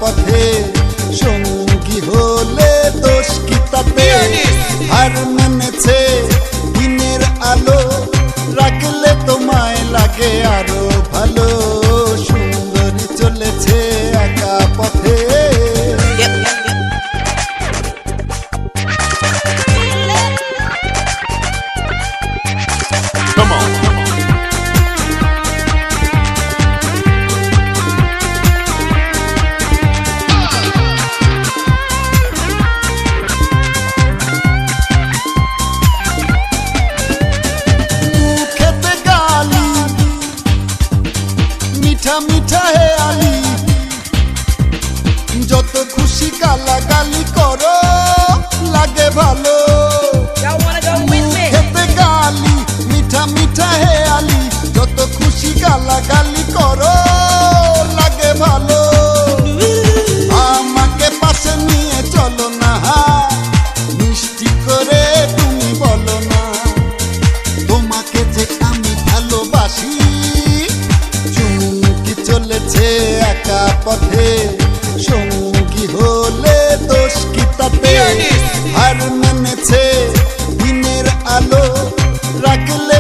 পথে সঙ্গী হলে দোষ কি তাতে হার মেনেছে দিনের আলো রাখলে তোমায় লাগে আরো ভালো সুন্দরী চলেছে একা পথে মিঠা মিঠা হে আলি যত খুশি গালাগালি করো লাগে ভালো খেতে গালি মিঠা মিঠা হে আলি যত খুশি গালাগালি করো লাগে ভালো আমাকে পাশে নিয়ে চলো না মিষ্টি করে তুমি বলো না তোমাকে যে আমি ভালোবাসি চলেছে একা পথে সঙ্গী হলে দোষ কি তাতে হার মেনেছে দিনের আলো রাখলে